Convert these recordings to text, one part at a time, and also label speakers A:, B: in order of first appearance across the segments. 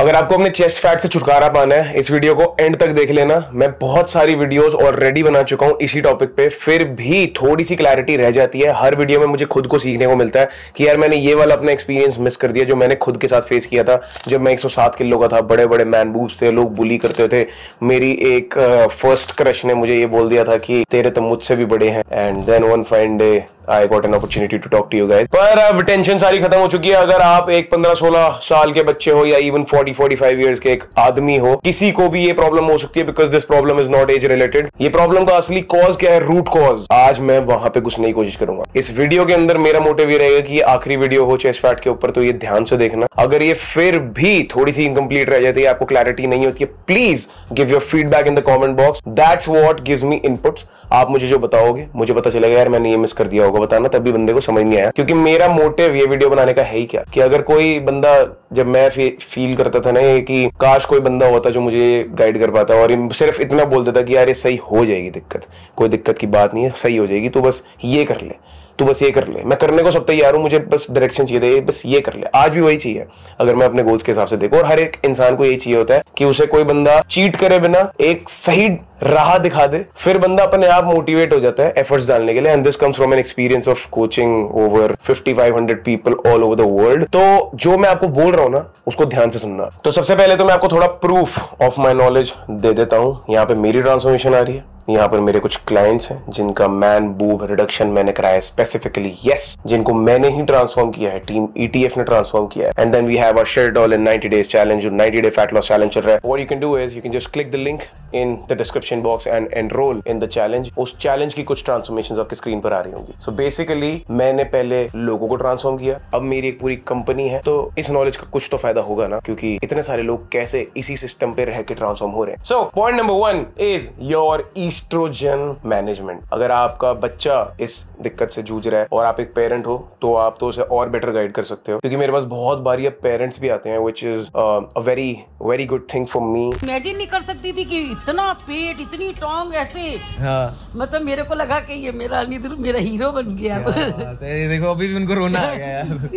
A: अगर आपको अपने चेस्ट फैट से छुटकारा पाना है, इस वीडियो को एंड तक देख लेना। मैं बहुत सारी वीडियोस ऑलरेडी बना चुका हूं इसी टॉपिक पे, फिर भी थोड़ी सी क्लैरिटी रह जाती है। हर वीडियो में मुझे खुद को सीखने को मिलता है कि यार मैंने ये वाला अपना एक्सपीरियंस मिस कर दिया जो मैंने खुद के साथ फेस किया था जब मैं 107 किलो का था। बड़े बड़े मैन बूब्स थे, लोग बुली करते थे। मेरी एक फर्स्ट क्रश ने मुझे ये बोल दिया था कि तेरे तो मुझसे भी बड़े हैं। And then one fine day I got an opportunity to talk to you guys। पर अब टेंशन सारी खत्म हो चुकी है। अगर आप एक 15-16 साल के बच्चे हो या इवन 40-45 इयर्स के एक आदमी हो, किसी को भी ये प्रॉब्लम हो सकती है because this problem is not age related. ये प्रॉब्लम का असली कॉज क्या है, रूट कॉज, आज मैं वहां पे घुसने की कोशिश करूंगा। इस वीडियो के अंदर मेरा मोटिव ये रहेगा कि ये आखिरी वीडियो हो चेस्ट फैट के ऊपर, तो ये ध्यान से देखना। अगर ये फिर भी थोड़ी सी इनकम्प्लीट रह जाती है, आपको क्लैरिटी नहीं होती है, please give your feedback in the comment box. That's what gives me inputs. आप मुझे जो बताओगे मुझे पता चलेगा यार मैंने ये मिस कर दिया होगा, बताना, तभी बंदे को समझ नहीं आया। क्योंकि मेरा मोटिव ये वीडियो बनाने का है ही क्या कि अगर कोई बंदा, जब मैं फील करता था ना कि काश कोई बंदा होता जो मुझे गाइड कर पाता और सिर्फ इतना बोल देता कि यार ये सही हो जाएगी, दिक्कत कोई दिक्कत की बात नहीं है, सही हो जाएगी, तो बस ये कर ले, तू बस ये कर ले। मैं करने को सब तैयार हूं, मुझे बस डायरेक्शन चाहिए, बस ये कर ले। आज भी वही चाहिए अगर मैं अपने गोल्स के हिसाब से देखूं। और हर एक इंसान को यही चाहिए होता है कि उसे कोई बंदा चीट करे बिना एक सही राह दिखा दे, फिर बंदा अपने आप मोटिवेट हो जाता है एफर्ट्स डालने के लिए। And this comes from an experience of coaching over 5500 people all over the world. तो जो मैं आपको बोल रहा हूं ना, उसको ध्यान से सुनना। तो सबसे पहले तो मैं आपको थोड़ा प्रूफ ऑफ माई नॉलेज दे देता हूं। यहाँ पे मेरी ट्रांसफॉर्मेशन आ रही है, यहाँ पर मेरे कुछ क्लाइंट्स हैं जिनका मैन बूब रिडक्शन मैंने कराया स्पेसिफिकली, यस, जिनको मैंने ही ट्रांसफॉर्म किया है, टीम ETF ने ट्रांसफॉर्म किया है। And then we have a share doll in 90 days challenge, जो 90 डे फैट लॉस चैलेंज चल रहा है। What you can do is you can just click the link in the description box and enroll in the challenge. उस challenge की कुछ transformations आपकी screen पर आ रही होंगी। सो बेसिकली मैंने पहले लोगों को ट्रांसफॉर्म किया, अब मेरी एक पूरी कंपनी है, तो इस नॉलेज का कुछ तो फायदा होगा ना, क्योंकि इतने सारे लोग कैसे इसी सिस्टम पे रह के ट्रांसफॉर्म हो रहे हैं। So point number 1 is your estrogen management. अगर आपका बच्चा इस दिक्कत से जूझ रहा है और आप एक पेरेंट हो, तो आप तो उसे और बेटर गाइड कर सकते हो। क्योंकि मेरे पास बहुत बार ये पेरेंट्स भी आते हैं, which is a very good thing for me.
B: Imagine नहीं कर सकती थी कि इतना पेट, इतनी टांग ऐसे। हाँ। मतलब मेरे को लगा कि ये मेरा हीरो बन गया।
C: देखो अभी भी उनको रोना आ गया यार।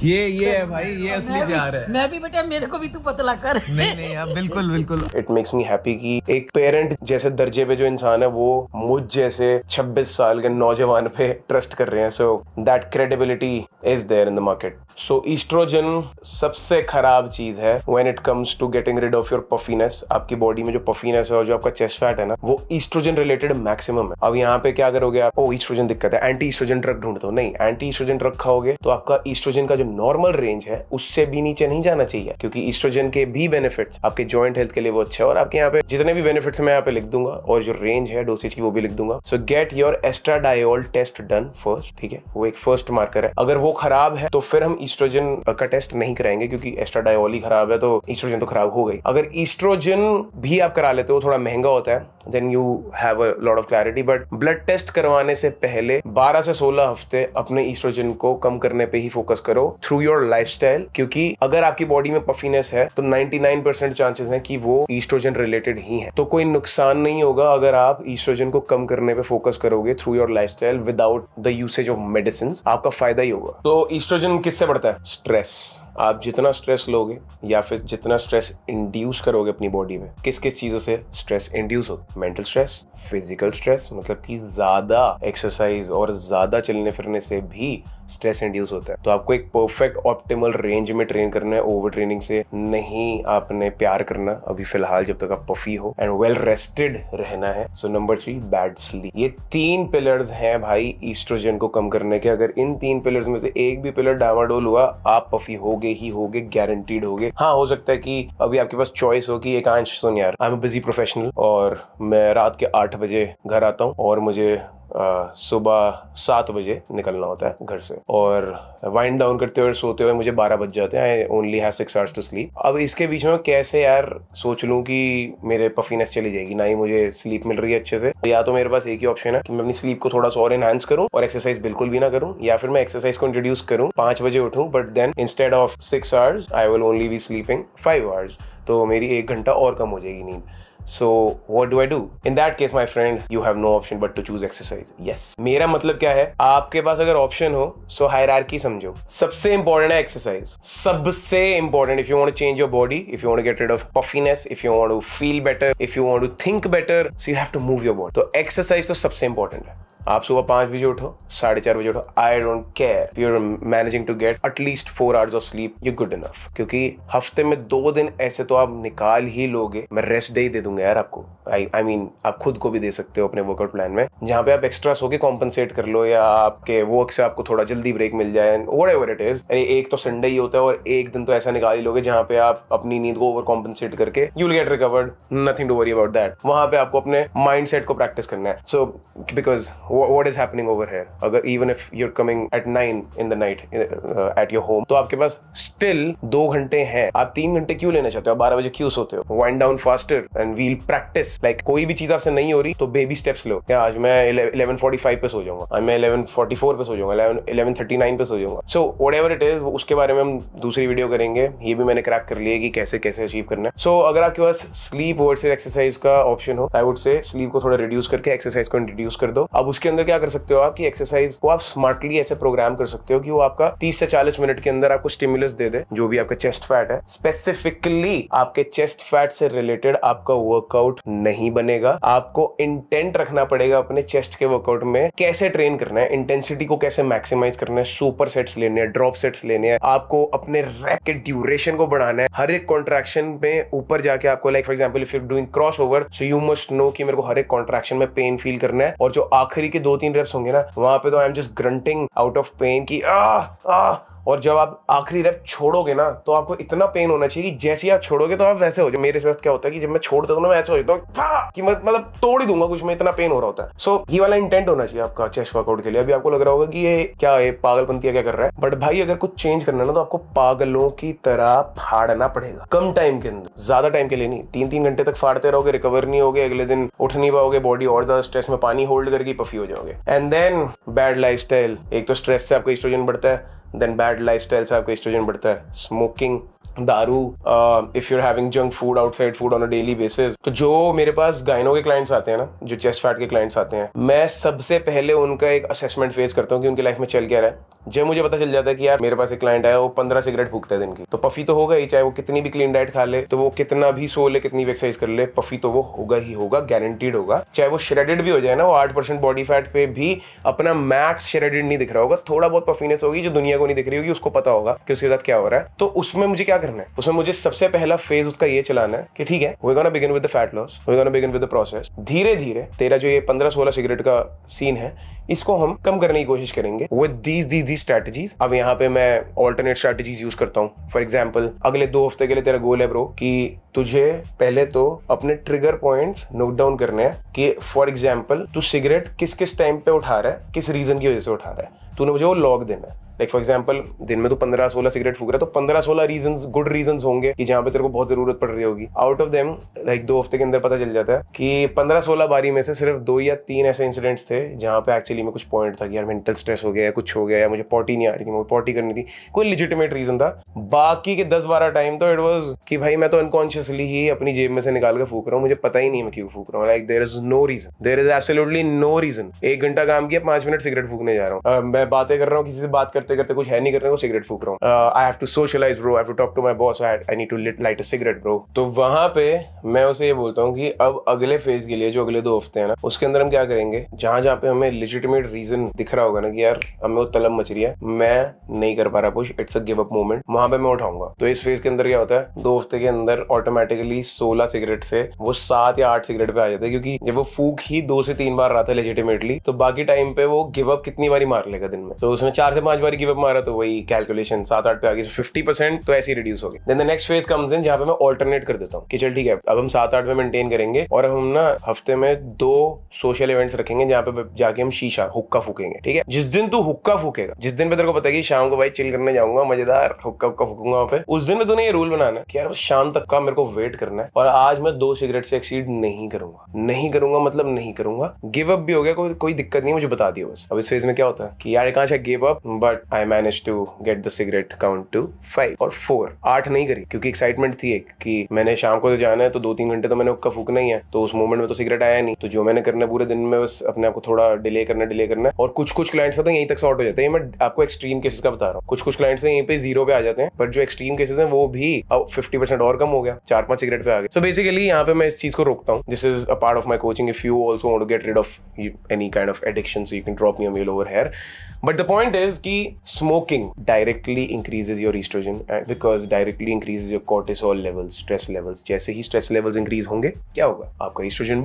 C: ये है भाई, ये असली प्यार है।
B: मैं भी बेटा, मेरे को भी तू पतला कर।
C: नहीं आप बिल्कुल।
A: इट मेक्स मी हैप्पी कि एक पेरेंट जैसे दर्जे पे जो इंसान है वो मुझ जैसे 26 साल के नौजवान पे ट्रस्ट कर रहे हैं। So that credibility is there in the market. So estrogen सबसे खराब चीज है when it comes to getting rid of your puffiness. आपकी बॉडी में जो पफीनेस है और जो आपका चेस्ट फैट है ना, वो ईस्ट्रोजन रिलेटेड मैक्सिमम है। अब यहाँ पे क्या करोगे आप, ओ ईस्ट्रोजन दिक्कत है, एंटी ईस्ट्रोजन ड्रग ढूंढते हो। नहीं, एंटी ईस्ट्रोजन ड्रग खाओगे तो आपका ईस्ट्रोजन का जो नॉर्मल रेंज है उससे भी नीचे नहीं जाना चाहिए, क्योंकि ईस्ट्रोजन के भी बेनिफिट्स आपके जॉइंट हेल्थ के लिए वो अच्छा है। और आपके यहाँ पे जितने भी बेनिफिट्स मैं यहाँ पे लिख दूंगा और जो रेंज है डोसेज की वो भी लिख दूंगा। So get your estradiol test done first, ठीक है, वो एक फर्स्ट मार्कर है। अगर वो खराब है तो फिर हम ईस्ट्रोजन का टेस्ट नहीं कराएंगे, क्योंकि एस्ट्राडायोल ही खराब है तो ईस्ट्रोजन तो खराब हो गई। अगर ईस्ट्रोजन भी आप करा लेते हो, थोड़ा महंगा होता है, then you have a lot of clarity. But blood test करवाने से पहले 12 से 16 हफ्ते अपने ईस्ट्रोजन को कम करने पे ही फोकस करो थ्रू योर लाइफस्टाइल। क्योंकि अगर आपकी बॉडी में पफीनेस है तो 99% चांसेस हैं कि वो ईस्ट्रोजन रिलेटेड ही है। तो कोई नुकसान नहीं होगा अगर आप ईस्ट्रोजन को कम करने पे फोकस करोगे through your lifestyle without the usage of medicine. आपका फायदा ही होगा। तो ईस्ट्रोजन किससे बढ़ता है? स्ट्रेस। आप जितना स्ट्रेस लोगे या फिर जितना स्ट्रेस इंड्यूस करोगे अपनी बॉडी में, किस किस चीजों से स्ट्रेस इंड्यूस होता है? मेंटल स्ट्रेस, फिजिकल स्ट्रेस, मतलब कि ज्यादा एक्सरसाइज और ज्यादा चलने फिरने से भी स्ट्रेस इंड्यूस होता है। तो आपको एक परफेक्ट ऑप्टिमल रेंज में ट्रेन करना है, ओवर ट्रेनिंग से नहीं आपने प्यार करना अभी फिलहाल, जब तक आप पफी हो, एंड वेल रेस्टेड रहना है। So number 3, bad sleep. ये 3 पिलर्स हैं भाई ईस्ट्रोजन को कम करने के। अगर इन 3 पिलर्स में से एक भी पिलर डामाडोल हुआ, आप पफी होगे ही होगे, गारंटीड होगे। हाँ, हो सकता है कि अभी आपके पास चॉइस हो कि एकांश सुन यार, I am a busy professional और मैं रात के 8 बजे घर आता हूँ और मुझे सुबह 7 बजे निकलना होता है घर से, और वाइंड डाउन करते हुए सोते हुए मुझे 12 बज जाते हैं। I only have 6 hours to sleep. अब इसके बीच में कैसे यार सोच लूं कि मेरे पफीनेस चली जाएगी, ना ही मुझे स्लीप मिल रही है अच्छे से। या तो मेरे पास एक ही ऑप्शन है कि मैं अपनी स्लीप को थोड़ा सा और एनहांस करूं और एक्सरसाइज बिल्कुल भी ना करूं, या फिर मैं एक्सरसाइज को इंट्रोड्यूस करूं, 5 बजे उठूं, but then instead of 6 hours I will only be sleeping 5 hours. तो मेरी 1 घंटा और कम हो जाएगी नींद। So what do I do? In that case, my friend, you have no option but to choose exercise. Yes. मेरा मतलब क्या है, आपके पास अगर ऑप्शन हो सो हायरार्की समझो, सबसे इंपॉर्टेंट है एक्सरसाइज, सबसे important. If you want to change your body, if you want to get rid of puffiness, if you want to feel better, if you want to think better, so you have to move your body. तो exercise तो सबसे important है. आप सुबह 5 बजे उठो, 4:30 बजे उठो, I don't care, you are managing to get at least 4 hours of sleep, you good enough. क्योंकि हफ्ते में 2 दिन ऐसे तो आप निकाल ही लोगे. मैं रेस्ट डे ही दे दूंगा यार आपको. आई मीन आप खुद को भी दे सकते हो अपने वर्कआउट प्लान में, जहां पे आप एक्स्ट्रा सो के कॉम्पनसेट कर लो, या आपके वर्क से आपको थोड़ा जल्दी ब्रेक मिल जाए, व्हाटएवर इट इज. एक तो संडे ही होता है और एक दिन तो ऐसा निकाल ही लोगे जहां पे आप अपनी नींद को ओवर कॉम्पनसेट करके you will get recovered. Nothing to worry about that. वहां पे आपको अपने माइंडसेट को प्रैक्टिस करना है. So because what is happening over here, अगर even if you're coming at 9 in the night at your home, तो आपके पास still 2 घंटे हैं. आप 3 घंटे क्यों लेना चाहते हो? 12 बजे क्यों सोते हो? Wind down faster and we'll practice. Like कोई भी चीज आपसे नहीं हो रही तो baby steps लो. क्या आज मैं 11:45 पे सो जाऊंगा, आज मैं 11:44 पे सो जाऊंगा, 11:39 पे सो जाऊंगा. So whatever it is, उसके बारे में हम दूसरी वीडियो करेंगे. ये भी मैंने क्रैक कर लिया कि कैसे कैसे अचीव करना है. So अगर आपके पास स्लीप वर्सेस एक्सरसाइज का ऑप्शन हो, आई वुड से स्लीप को थोड़ा रिड्यूस करके एक्सरसाइज को इंट्रोड्यूस कर दो. अब उसके अंदर क्या कर सकते हो आपकी एक्सरसाइज को आप स्मार्टली ऐसे प्रोग्राम कर सकते हो कि वो आपका 30 से 40 मिनट के अंदर आपको स्टिमुलस दे दे, जो भी आपका चेस्ट फैट है. स्पेसिफिकली आपके चेस्ट फैट से रिलेटेड आपका वर्कआउट नहीं बनेगा. आपको इंटेंट रखना पड़ेगा अपने चेस्ट के वर्कआउट में, कैसे ट्रेन करना है, इंटेंसिटी को कैसे मैक्सिमाइज करना है, सुपर सेट्स लेने हैं, ड्रॉप सेट्स लेने हैं, आपको अपने रैप के ड्यूरेशन को बढ़ाना है. हर एक कॉन्ट्रैक्शन में ऊपर जाके आपको, like for example if you doing cross over, so you must know कि मेरे को हर एक कॉन्ट्रैक्शन में पेन फील करना है. और जो आखिरी के 2-3 रेप्स होंगे ना, वहां पे तो I am just grunting out of pain की और जब आप आखिरी रेप छोड़ोगे ना, तो आपको इतना पेन होना चाहिए कि जैसे आप छोड़ोगे तो आप वैसे हो जाओ. मेरे साथ क्या होता है कि जब मैं छोड़ देता हूं ना, मैं ऐसे हो जाता हूं कि मतलब तोड़ ही दूंगा कुछ, में इतना पेन हो रहा होता है. सो ये वाला इंटेंट होना चाहिए आपका चेस्ट वर्कआउट के लिए. अभी आपको लग रहा होगा कि ये क्या है, पागलपंतिया क्या कर रहा है, बट भाई अगर कुछ चेंज करना है ना, तो आपको पागलों की तरह फाड़ना पड़ेगा, कम टाइम के अंदर, ज्यादा टाइम के लिए नहीं. 3-3 घंटे तक फाड़ते रहोगे, रिकवर नहीं होगे, अगले दिन उठ नहीं पाओगे, बॉडी और ज्यादा स्ट्रेस में पानी होल्ड करके पफी हो जाओगे. And then bad lifestyle. एक तो स्ट्रेस से आपका एस्ट्रोजन बढ़ता है, देन बैड लाइफस्टाइल से आपका एस्ट्रोजन बढ़ता है, स्मोकिंग, दारू, if you are having junk food, outside food on a daily basis. तो जो मेरे पास गाइनो के क्लाइंट्स आते हैं ना, जो चेस्ट फैट के क्लाइंट्स आते हैं, मैं सबसे पहले उनका एक असेसमेंट फेस करता हूँ कि उनकी लाइफ में चल क्या रहा है. जब मुझे पता चल जाता है कि यार मेरे पास एक क्लाइंट आया, वो 15 सिगरेट फूकता है दिन की, तो पफी तो होगा ही. चाहे वो कितनी भी क्लीन डाइट खा ले, तो वो कितना भी सो ले, कितनी भी एक्सरसाइज कर ले, पफी तो वो होगा ही होगा, गारंटीड होगा. चाहे वो श्रेडेड भी हो जाए ना, वो 8% बॉडी फैट पे भी अपना मैक्स श्रेडेड नहीं दिख रहा होगा, थोड़ा बहुत पफीनेस होगी जो दुनिया को नहीं दिख रही होगी, उसको पता होगा कि उसके साथ क्या हो रहा है. तो उसमें मुझे क्या करना है, उसमें मुझे सबसे पहला फेज उसका ये चलाना है कि ठीक है, we gonna begin with the fat loss, we gonna begin with the process. धीरे धीरे तेरा जो ये 15-16 सिगरेट का सीन है, इसको हम कम करने की कोशिश करेंगे विद दीज स्ट्रैटेजीज. अब यहाँ पे मैं ऑल्टरनेट स्ट्रैटेजीज यूज करता हूँ. फॉर एग्जांपल, अगले 2 हफ्ते के लिए तेरा गोल है ब्रो कि तुझे पहले तो अपने ट्रिगर पॉइंट्स नोट डाउन करने हैं कि फॉर एग्जांपल तू सिगरेट किस किस टाइम पे उठा रहा है, किस रीजन की वजह से उठा रहा है. तूने मुझे वो लॉग देना है. लाइक फॉर एग्जांपल, दिन में तो 15-16 सिगरेट फूक रहा है, तो 15-16 रीजंस, गुड रीजंस होंगे कि जहां पे तेरे को बहुत जरूरत पड़ रही होगी. आउट ऑफ देम, लाइक 2 हफ्ते के अंदर पता चल जाता है कि 15-16 बारी में से सिर्फ 2 या 3 ऐसे इंसिडेंट्स थे जहां पे एक्चुअली में कुछ पॉइंट था कि यार मेंटल स्ट्रेस हो गया, या कुछ हो गया, या मुझे पॉटी नहीं आ रही थी, मुझे पॉटी करनी थी, कोई लेजिटिमेट रीजन था. बाकी के 10-12 टाइम तो इट वाज कि भाई मैं तो अनकॉन्शियसली ही अपनी जेब में से निकाल के फूक रहा हूँ, मुझे पता ही नहीं मैं क्यों फूक रहा हूँ. Like there is no reason, there is absolutely no reason. 1 घंटा काम किया, 5 मिनट सिगरेट फूकने जा रहा हूँ. मैं बातें कर रहा हूँ, किसी से बात करते करते कुछ है नहीं करने को, सिगरेट फूक रहा हूँ. I have to socialize bro, I have to talk to my boss, I need to light a cigarette bro. तो वहां पे मैं उसे ये बोलता हूँ कि अब अगले फेज के लिए जो अगले 2 हफ्ते हैं ना, उसके अंदर हम क्या करेंगे, जहां जहां पे हमें लेजिटिमेट रीजन दिख रहा होगा ना कि यार हमें वो तलब मच रही है, मैं नहीं कर पा रहा push, it's a give up moment, वहां पे मैं उठाऊंगा. तो इस फेज के अंदर क्या होता है, 2 हफ्ते के अंदर ऑटोमेटिकली 16 सिगरेट से वो 7 या 8 सिगरेट पे आ जाता है. क्योंकि जब वो फूक ही 2 से 3 बार रहा था लेजिटिमेटली, तो बाकी टाइम पे वो गिव अप कितनी बारी मार लेगा दिन में. तो उसने 4 से 5 बार गिव अप मारा, तो वही कैलकुलेशन 7-8 पे आ गई, 50% तो ऐसे ही रिड्यूस हो गई. Then the next phase comes in, जहां पे मैं ऑल्टरनेट कर देता हूँ कि चल ठीक है, अब हम 7-8 में मेंटेन करेंगे, और हम ना हफ्ते में 2 सोशल इवेंट्स रखेंगे जहां पे जाके हम शीशा हुक्का फूकेंगे. ठीक है, जिस दिन तू हुक्का फूकेगा, जिस दिन पे तेरे को पता है कि शाम को भाई चिल करने जाऊंगा, मजेदार हुक्का फूकूंगा वहां पे, उस दिन में तूने ये रूल बनाना है कि यार शाम तक का मेरे को वेट करना है, और आज मैं 2 सिगरेट से एक्सीड नहीं करूंगा, मतलब नहीं करूंगा. गिव अप भी हो गया, कोई दिक्कत नहीं, मुझे बता दियो बस. अब इस फेज में क्या होता है कि यार कहां से give up, but but I manage to get the cigarette count to 5 और 4, 8 नहीं करी क्योंकि एक्साइटमेंट थी एक कि मैंने शाम को तो जाना है, तो 2-3 घंटे तो मैंने हुक्का फूकना ही है, तो उस मोमेंट में तो सिगरेट आया नहीं, तो जो मैंने करना पूरे दिन में बस अपने आप को थोड़ा डिले करना। और कुछ क्लाइंट्स का तो यहीं तक सॉर्ट हो जाता है। मैं आपको एक्सट्रीम केसेस का बता रहा हूँ, कुछ क्लाइंट्स यहीं पे 0 पे आ जाते हैं, पर जो एक्सट्रीम केसेस हैं वो भी 50% और कम हो गया, 4-5 सिगरेट पे आ गए। सो बेसिकली यहाँ पे मैं इस चीज को रोकता हूँ। This is a part of my coaching. If you also want to get rid of any kind of addiction, so you can drop me a mail over here. But the point is कि smoking directly increases your oestrogen because directly increases your cortisol levels, stress levels. जैसे ही stress levels increase होंगे क्या होगा, आपका oestrogen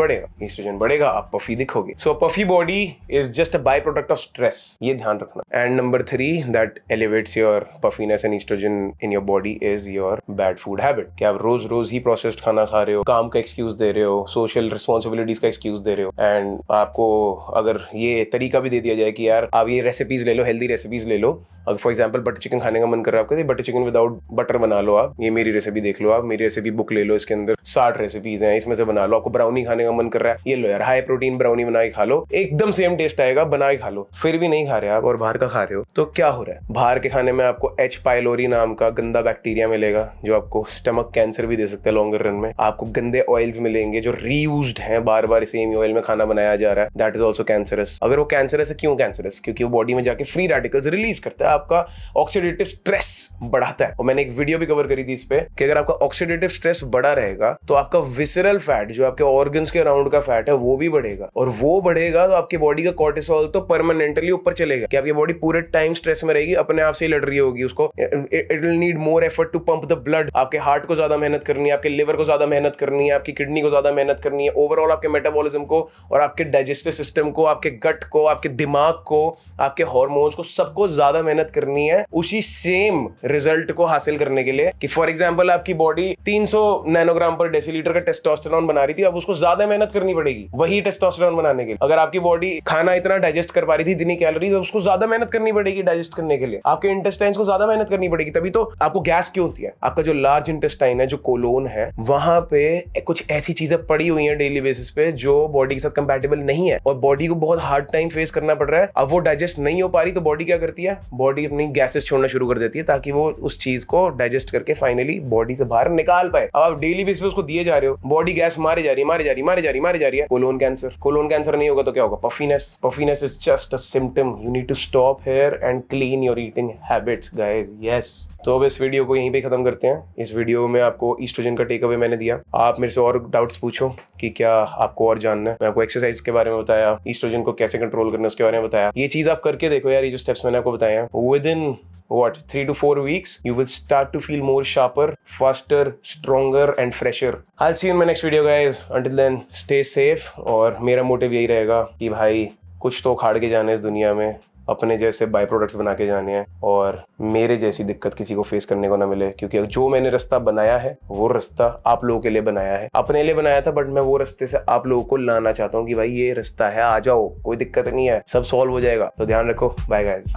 A: बढ़ेगा, आप puffy दिखोगे। So puffy body is just a by product of stress, ये ध्यान रखना। And number 3 that elevates your puffiness and oestrogen in your body is your bad food habit. कि आप रोज ही प्रोसेस्ड खाना खा रहे हो, काम का एक्सक्यूज दे रहे हो, सोशल रिस्पॉन्सिबिलिटीज का एक्सक्यूज दे रहे हो। एंड आपको अगर ये तरीका भी दे दिया जाए कि यार आप ये रेसिपीज ले लो, हेल्दी रेसिपीज ले लो, अगर फॉर एग्जांपल बटर चिकन खाने का मन कर रहा है आपका, बटर चिकन विदाउट बटर बना लो आप, ये मेरी रेसिपी देख लो आप, मेरी रेसिपी बुक ले लो, इसके अंदर 60 रेसिपीज हैं, इसमें से बना लो। आपको ब्राउनी खाने का मन कर रहा है, ये लो यार हाई प्रोटीन ब्राउनी बना के खा लो, एकदम सेम टेस्ट आएगा, बना के खा लो। फिर भी नहीं खा रहे आप और बाहर का खा रहे हो, तो क्या हो रहा है, बाहर के खाने में आपको H. पाइलोरी नाम का गंदा बैक्टीरिया मिलेगा जो आपको स्टमक कैंसर भी दे सकता है लॉन्गर रन में। आपको गंदे ऑयल्स मिलेंगे जो रीयूज्ड हैं, बार बार सेम ऑयल में खाना बनाया जा रहा है, दैट इज ऑल्सो कैंसरस। अगर वो कैंसरस है, क्यों कैंसरस? क्योंकि वो बॉडी में जाके फ्री रेडिकल्स रिलीज करता है, आपका ऑक्सीडेटिव स्ट्रेस बढ़ाता है। और मैंने एक वीडियो भी कवर करी थी इस पे कि अगर आपका ऑक्सीडेटिव स्ट्रेस बढ़ा रहेगा तो आपका विसरल फैट, जो आपके ऑर्गन्स के अराउंड का फैट है, वो भी बढ़ेगा, और वो बढ़ेगा तो आपकी बॉडी का कोर्टिसोल तो परमानेंटली ऊपर चलेगा कि आपकी बॉडी पूरे टाइम स्ट्रेस में रहेगी, अपने आप से ही लड़ रही होगी उसको। It will need more effort to pump the blood. आपके हार्ट को ज्यादा मेहनत करनी है, आपके लिवर को ज्यादा मेहनत करनी है, आपकी किडनी को ज्यादा मेहनत करनी है, ओवरऑल आपके मेटाबॉलिज्म को और आपके डाइजेस्टिव सिस्टम को, आपके गट को, आपके दिमाग को, आपके हार्मोन्स को, सबको ज्यादा मेहनत करनी है उसी सेम रिजल्ट को हासिल करने के लिए। कि फॉर एग्जांपल आपकी बॉडी 300 नैनोग्राम पर डेसीलीटर का टेस्टोस्टेरोन बना रही थी, अब उसको ज्यादा मेहनत करनी पड़ेगी वही टेस्टोस्टेरोन बनाने के लिए। अगर आपकी बॉडी खाना इतना डाइजेस्ट कर पा रही थी, इतनी कैलोरीज, अब उसको ज्यादा मेहनत करनी पड़ेगी डाइजेस्ट करने के लिए। आपके इंटेस्टाइन्स को ज्यादा मेहनत करनी पड़ेगी, तभी तो आपको गैस क्यों होती है। आपका जो लार्ज इंटेस्टाइन है, जो कोलोन है, वहां पे कुछ ऐसी चीजें पड़ी हुई हैं डेली बेसिस पे जो बॉडी के साथ कंपैटिबल नहीं है और बॉडी को बहुत हार्ड टाइम फेस करना पड़ रहा है। अब वो डाइजेस्ट नहीं हो पा रही तो बॉडी क्या करती है, बॉडी अपनी गैसेस छोड़ना शुरू कर देती है ताकि वो उस चीज को डाइजेस्ट करके फाइनली बॉडी से बाहर निकाल पाए। अब आप डेली बेसिस पे उसको दिए जा रहे हो, बॉडी गैस मारी जा रही है, कोलोन कैंसर नहीं होगा तो क्या होगा, puffiness is just a symptom. You need to stop here and clean your eating habits guys. Yes, तो अब इस वीडियो को यहीं पे खत्म करते हैं। इस वीडियो में आपको ईस्ट्रोजन का टेक अवे मैंने दिया। आप मेरे से और डाउट्स पूछो कि क्या आपको और जानना है। मैं आपको एक्सरसाइज के बारे में बताया, ईस्ट्रोजन को कैसे कंट्रोल करना है उसके बारे में बताया। ये चीज आप करके देखो यार, ये जो स्टेप्स मैंने आपको बताए हैं, with in 3 to 4 weeks you will start to feel more sharper, faster, stronger and fresher. I'll see you in my next video guys. Until then stay safe। और मेरा मोटिव यही रहेगा कि भाई कुछ तो उखाड़ के जाना है इस दुनिया में, अपने जैसे बाय प्रोडक्ट्स बना के जाने हैं और मेरे जैसी दिक्कत किसी को फेस करने को ना मिले। क्योंकि जो मैंने रास्ता बनाया है वो रास्ता आप लोगों के लिए बनाया है, अपने लिए बनाया था, बट मैं वो रास्ते से आप लोगों को लाना चाहता हूँ कि भाई ये रास्ता है, आ जाओ, कोई दिक्कत नहीं है, सब सॉल्व हो जाएगा। तो ध्यान रखो, बाय गाइस।